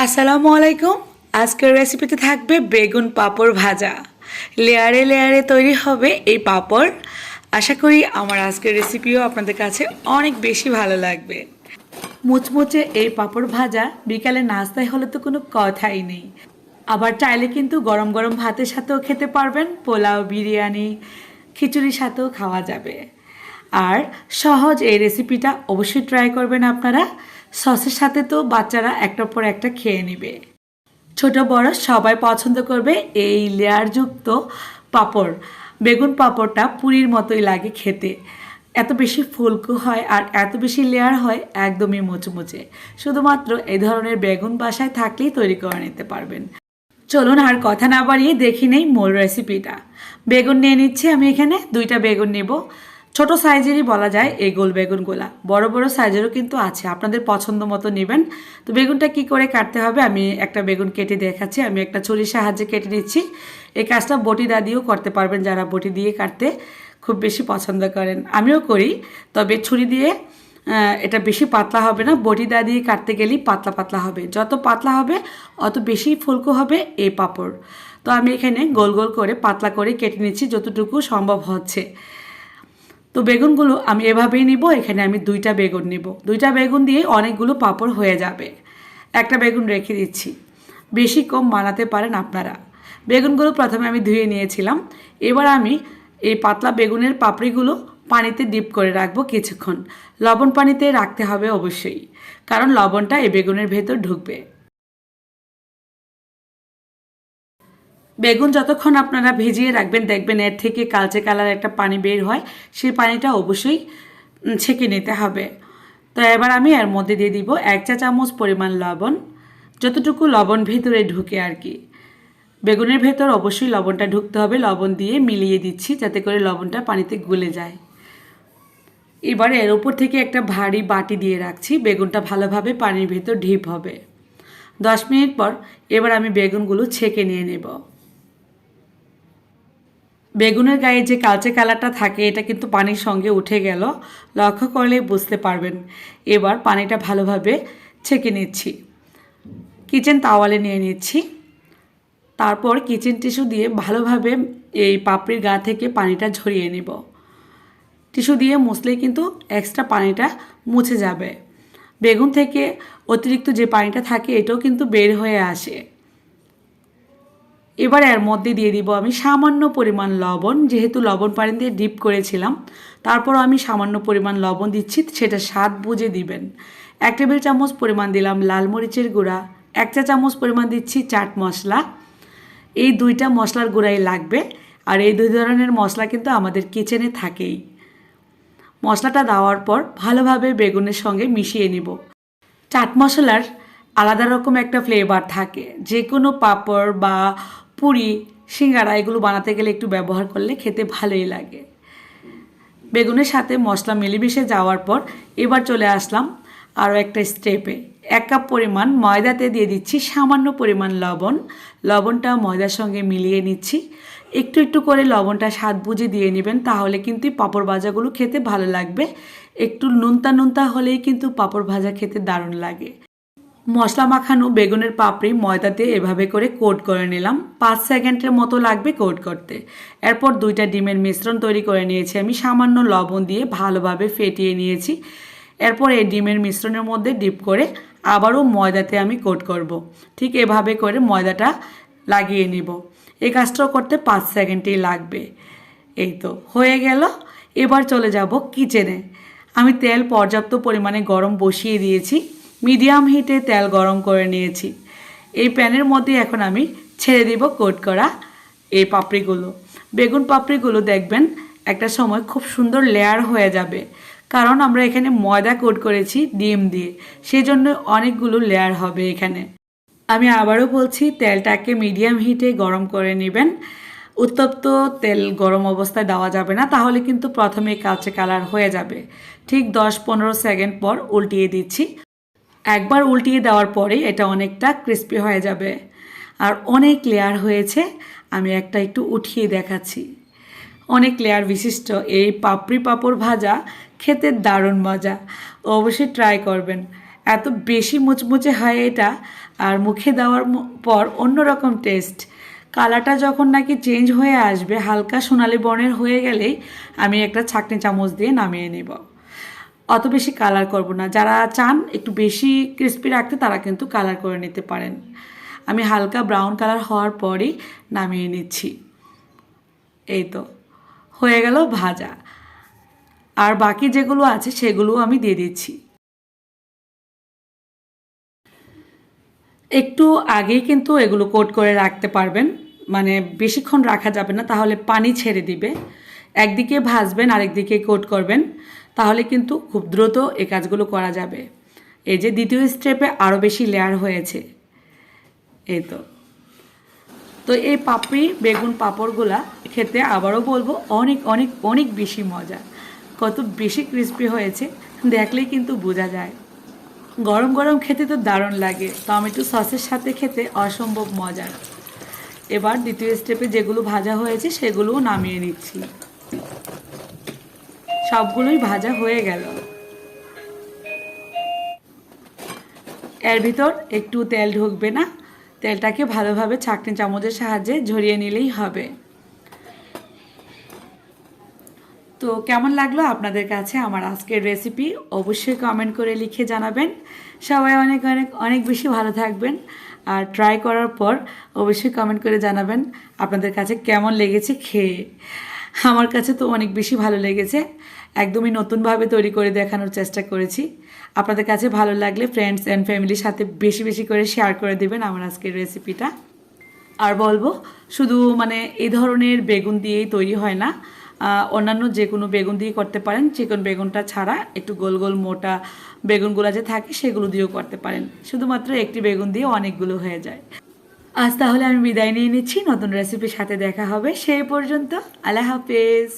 আসসালামু আলাইকুম। আজকের রেসিপিতে থাকবে বেগুন পাঁপড় ভাজা। লেয়ারে লেয়ারে তৈরি হবে এই পাঁপড়। আশা করি আমার আজকের রেসিপিও আপনাদের কাছে অনেক বেশি ভালো লাগবে। মুচমুচে এই পাঁপড় ভাজা বিকালে নাস্তায় হলে তো কোনো কথাই নেই। আবার চাইলে কিন্তু গরম গরম ভাতের সাথেও খেতে পারবেন, পোলাও, বিরিয়ানি, খিচুড়ির সাথেও খাওয়া যাবে। আর সহজ এই রেসিপিটা অবশ্যই ট্রাই করবেন আপনারা। সসের সাথে তো বাচ্চারা একটার পর একটা খেয়ে নেবে। ছোট বড় সবাই পছন্দ করবে এই লেয়ারযুক্ত পাঁপড়। বেগুন পাঁপড়টা পুরীর মতোই লাগে খেতে। এত বেশি ফুলকো হয় আর এত বেশি লেয়ার হয়, একদমই মুচমুচে। শুধুমাত্র এই ধরনের বেগুন বাসায় থাকলেই তৈরি করে নিতে পারবেন। চলুন আর কথা না বাড়িয়ে দেখি নেই মূল রেসিপিটা। বেগুন নিয়ে নিচ্ছি আমি এখানে, 2টা বেগুন নেব। ছোট সাইজেরই বলা যায় এই গোল বেগুনগুলা, বড় বড় সাইজেরও কিন্তু আছে, আপনাদের পছন্দ মতো নেবেন। তো বেগুনটা কি করে কাটতে হবে আমি একটা বেগুন কেটে দেখাচ্ছি। আমি একটা ছুরির সাহায্যে কেটে নিচ্ছি। এই কাজটা বটি দা দিয়েও করতে পারবেন, যারা বটি দিয়ে কাটতে খুব বেশি পছন্দ করেন। আমিও করি, তবে ছুরি দিয়ে এটা বেশি পাতলা হবে না, বটি দা দিয়ে কাটতে গেলেই পাতলা পাতলা হবে। যত পাতলা হবে অত বেশি ফুলকো হবে এই পাঁপড়। তো আমি এখানে গোল গোল করে পাতলা করে কেটে নিচ্ছি যতটুকু সম্ভব হচ্ছে। তো বেগুনগুলো আমি এভাবেই নিব। এখানে আমি 2টা বেগুন নিব। 2টা বেগুন দিয়ে অনেকগুলো পাঁপড় হয়ে যাবে। একটা বেগুন রেখে দিচ্ছি, বেশি কম বানাতে পারেন আপনারা। বেগুনগুলো প্রথমে আমি ধুয়ে নিয়েছিলাম। এবার আমি এই পাতলা বেগুনের পাপড়িগুলো পানিতে ডিপ করে রাখবো কিছুক্ষণ। লবণ পানিতে রাখতে হবে অবশ্যই, কারণ লবণটা এই বেগুনের ভেতর ঢুকবে। বেগুন যতক্ষণ আপনারা ভিজিয়ে রাখবেন, দেখবেন এর থেকে কালচে কালার একটা পানি বের হয়। সেই পানিটা অবশ্যই ছেঁকে নিতে হবে। তো এবার আমি এর মধ্যে দিয়ে দিব 1 চা চামচ পরিমাণ লবণ, যতটুকু লবণ ভেতরে ঢুকে আর কি। বেগুনের ভেতর অবশ্যই লবণটা ঢুকতে হবে। লবণ দিয়ে মিলিয়ে দিচ্ছি যাতে করে লবণটা পানিতে গলে যায়। এবার এর উপর থেকে একটা ভারী বাটি দিয়ে রাখছি, বেগুনটা ভালোভাবে পানির ভেতর ঢিপ হবে। 10 মিনিট পর এবার আমি বেগুনগুলো ছেঁকে নিয়ে নেব। বেগুনের গায়ে যে কালচে কালারটা থাকে এটা কিন্তু পানির সঙ্গে উঠে গেল, লক্ষ্য করলে বুঝতে পারবেন। এবার পানিটা ভালোভাবে ছেঁকে নিচ্ছি। কিচেন তাওয়ালে নিয়ে নিচ্ছি। তারপর কিচেন টিস্যু দিয়ে ভালোভাবে এই পাপড়ির গা থেকে পানিটা ঝরিয়ে নেব। টিস্যু দিয়ে মুছলেই কিন্তু এক্সট্রা পানিটা মুছে যাবে। বেগুন থেকে অতিরিক্ত যে পানিটা থাকে এটাও কিন্তু বের হয়ে আসে। এবার এর মধ্যে দিয়ে দিব আমি সামান্য পরিমাণ লবণ, যেহেতু লবণ পানি দিয়ে ডিপ করেছিলাম। তারপর আমি সামান্য পরিমাণ লবণ দিচ্ছি, সেটা স্বাদ বুঝে দিবেন। 1 টেবিল চামচ পরিমাণ দিলাম লাল মরিচের গুঁড়া, 1 চা চামচ পরিমাণ দিচ্ছি চাট মশলা। এই 2টা মশলার গুঁড়াই লাগবে। আর এই 2 ধরনের মশলা কিন্তু আমাদের কিচেনে থাকেই। মশলাটা দেওয়ার পর ভালোভাবে বেগুনের সঙ্গে মিশিয়ে নিব। চাট মশলার আলাদা রকম একটা ফ্লেভার থাকে, যে কোনো পাঁপড় বা পুরি, সিঙ্গারা এগুলো বানাতে গেলে একটু ব্যবহার করলে খেতে ভালোই লাগে। বেগুনের সাথে মশলা মিলেমিশে যাওয়ার পর এবার চলে আসলাম আরও একটা স্টেপে। 1 কাপ পরিমাণ ময়দাতে দিয়ে দিচ্ছি সামান্য পরিমাণ লবণ। লবণটা ময়দার সঙ্গে মিলিয়ে নিচ্ছি। একটু একটু করে লবণটা স্বাদ বুঝে দিয়ে নেবেন, তাহলে কিন্তু পাঁপড় ভাজাগুলো খেতে ভালো লাগবে। একটু নুনতা নুনতা হলেই কিন্তু পাঁপড় ভাজা খেতে দারুণ লাগে। মশলা মাখানো বেগুনের পাপড়ি ময়দাতে এভাবে করে কোট করে নিলাম। 5 সেকেন্ডের মতো লাগবে কোট করতে। এরপর 2টা ডিমের মিশ্রণ তৈরি করে নিয়েছি আমি, সামান্য লবণ দিয়ে ভালোভাবে ফেটিয়ে নিয়েছি। এরপর এই ডিমের মিশ্রণের মধ্যে ডিপ করে আবারও ময়দাতে আমি কোট করব। ঠিক এভাবে করে ময়দাটা লাগিয়ে নিব। এই কাজটাও করতে 5 সেকেন্ডই লাগবে। এই তো হয়ে গেল। এবার চলে যাব কিচেনে। আমি তেল পর্যাপ্ত পরিমাণে গরম বসিয়ে দিয়েছি। মিডিয়াম হিটে তেল গরম করে নিয়েছি। এই প্যানের মধ্যে এখন আমি ছেড়ে দিব কোট করা এই পাপড়িগুলো। বেগুন পাপড়িগুলো দেখবেন একটা সময় খুব সুন্দর লেয়ার হয়ে যাবে, কারণ আমরা এখানে ময়দা কোট করেছি ডিম দিয়ে, সেই জন্য অনেকগুলো লেয়ার হবে এখানে। আমি আবারও বলছি, তেলটাকে মিডিয়াম হিটে গরম করে নেবেন। উত্তপ্ত তেল গরম অবস্থায় দেওয়া যাবে না, তাহলে কিন্তু প্রথমে কালচে কালার হয়ে যাবে। ঠিক 10-15 সেকেন্ড পর উল্টিয়ে দিচ্ছি। একবার উল্টিয়ে দেওয়ার পরে এটা অনেকটা ক্রিস্পি হয়ে যাবে আর অনেক লেয়ার হয়েছে। আমি একটা একটু উঠিয়ে দেখাচ্ছি। অনেক লেয়ার বিশিষ্ট এই পাপড়ি পাঁপড় ভাজা খেতে দারুণ মজা, অবশ্যই ট্রাই করবেন। এত বেশি মুচমুচে হয় এটা, আর মুখে দেওয়ার পর অন্যরকম টেস্ট। কালারটা যখন নাকি চেঞ্জ হয়ে আসবে, হালকা সোনালি বর্ণের হয়ে গেলেই আমি একটা ছাঁকনি চামচ দিয়ে নামিয়ে নেব। অত বেশি কালার করব না, যারা চান একটু বেশি ক্রিস্পি রাখতে তারা কিন্তু কালার করে নিতে পারেন। আমি হালকা ব্রাউন কালার হওয়ার পরই নামিয়ে নিচ্ছি। এই তো হয়ে গেল ভাজা। আর বাকি যেগুলো আছে সেগুলো আমি দিয়ে দিচ্ছি। একটু আগেই কিন্তু এগুলো কোট করে রাখতে পারবেন, মানে বেশিক্ষণ রাখা যাবে না, তাহলে পানি ছেড়ে দিবে। একদিকে ভাজবেন আরেকদিকে কোট করবেন, তাহলে কিন্তু খুব দ্রুত এই কাজগুলো করা যাবে। এই যে দ্বিতীয় স্টেপে আরও বেশি লেয়ার হয়েছে। এই তো তো এই পাপড়ি বেগুন পাঁপড়গুলা খেতে আবারও বলবো অনেক অনেক অনেক বেশি মজা। কত বেশি ক্রিস্পি হয়েছে দেখলেই কিন্তু বোঝা যায়। গরম গরম খেতে তো দারুণ লাগে, টমেটো সসের সাথে খেতে অসম্ভব মজার। এবার দ্বিতীয় স্টেপে যেগুলো ভাজা হয়েছে সেগুলোও নামিয়ে নিচ্ছি। সবগুলোই ভাজা হয়ে গেল। এর ভিতর একটু তেল ঢুকবে না, তেলটাকে ভালোভাবে ছাঁকনি চামচের সাহায্যে ঝরিয়ে নিলেই হবে। তো কেমন লাগলো আপনাদের কাছে আমার আজকের রেসিপি অবশ্যই কমেন্ট করে লিখে জানাবেন। সবাই অনেক অনেক অনেক বেশি ভালো থাকবেন। আর ট্রাই করার পর অবশ্যই কমেন্ট করে জানাবেন আপনাদের কাছে কেমন লেগেছে খেয়ে। আমার কাছে তো অনেক বেশি ভালো লেগেছে, একদমই নতুনভাবে তৈরি করে দেখানোর চেষ্টা করেছি। আপনাদের কাছে ভালো লাগলে ফ্রেন্ডস অ্যান্ড ফ্যামিলির সাথে বেশি বেশি করে শেয়ার করে দেবেন আমার আজকের রেসিপিটা। আর বলবো শুধু মানে এই ধরনের বেগুন দিয়েই তৈরি হয় না, অন্যান্য যে কোনো বেগুন দিয়ে করতে পারেন। চিকন বেগুনটা ছাড়া একটু গোল গোল মোটা বেগুনগুলো যে থাকে সেগুলো দিয়েও করতে পারেন। শুধুমাত্র একটি বেগুন দিয়ে অনেকগুলো হয়ে যায়। আজ তাহলে আমি বিদায় নিয়ে নিচ্ছি, নতুন রেসিপির সাথে দেখা হবে। সেই পর্যন্ত আল্লাহ হাফেজ।